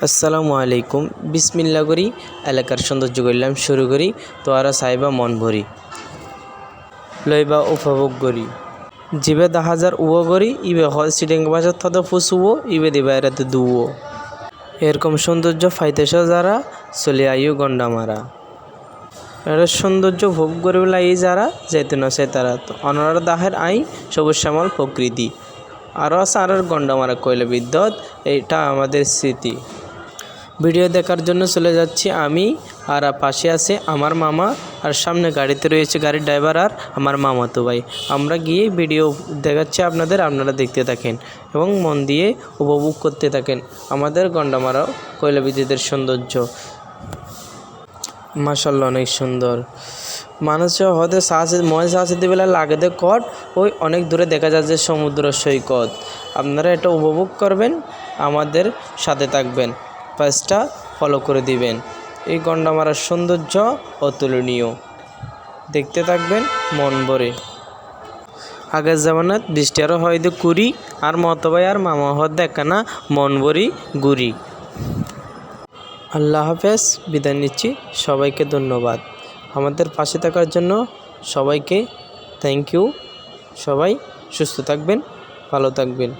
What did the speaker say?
আসসালামু আলাইকুম। বিসমিল্লা করি এলাকার সৌন্দর্য করলাম শুরু করি তো আর সাইবা মন ভরি লইবা উপভোগ করি জিবে 10,000 উও করি ইবে হল সিটিং বাজার থদ ফুসুও ইবে দিবা এরাতে দুও এরকম সৌন্দর্য ফাইতেছ যারা চলে আইও গন্ডা মারা এর সৌন্দর্য ভোগ করে লাই যারা যেতে না সে তারা তো অনার দাহের আই সবুজ শ্যামল প্রকৃতি আরও আছে আর গন্ডা মারা কয়লা বিদ্যুৎ এটা আমাদের স্মৃতি। ভিডিও দেখার জন্য চলে যাচ্ছি আমি, আর পাশে আছে আমার মামা, আর সামনে গাড়িতে রয়েছে গাড়ির ড্রাইভার আর আমার মামাতো ভাই। আমরা গিয়ে ভিডিও দেখাচ্ছি আপনারা দেখতে থাকেন এবং মন দিয়ে উপভোগ করতে থাকেন আমাদের গন্ডামারা কয়লা বিদ্যুতের সৌন্দর্য। মাশাআল্লাহ অনেক সুন্দর। মানুষ হতে সাহসিতে বেলা লাগে দে কট ওই অনেক দূরে দেখা যাচ্ছে সমুদ্র সৈকত। আপনারা এটা উপভোগ করবেন, আমাদের সাথে থাকবেন, পেজটা ফলো করে দিবেন। এই গন্ডামারার সৌন্দর্য অতুলনীয়, দেখতে থাকবেন মন ভরে। আগের জামানাত বৃষ্টি আরও হয়তো কুড়ি আর মতো ভাই আর মামা হত দেখা না মন ভরি গুড়ি। আল্লাহ হাফেজ, বিদায় নিচ্ছি। সবাইকে ধন্যবাদ আমাদের পাশে থাকার জন্য। সবাইকে থ্যাংক ইউ। সবাই সুস্থ থাকবেন, ভালো থাকবেন।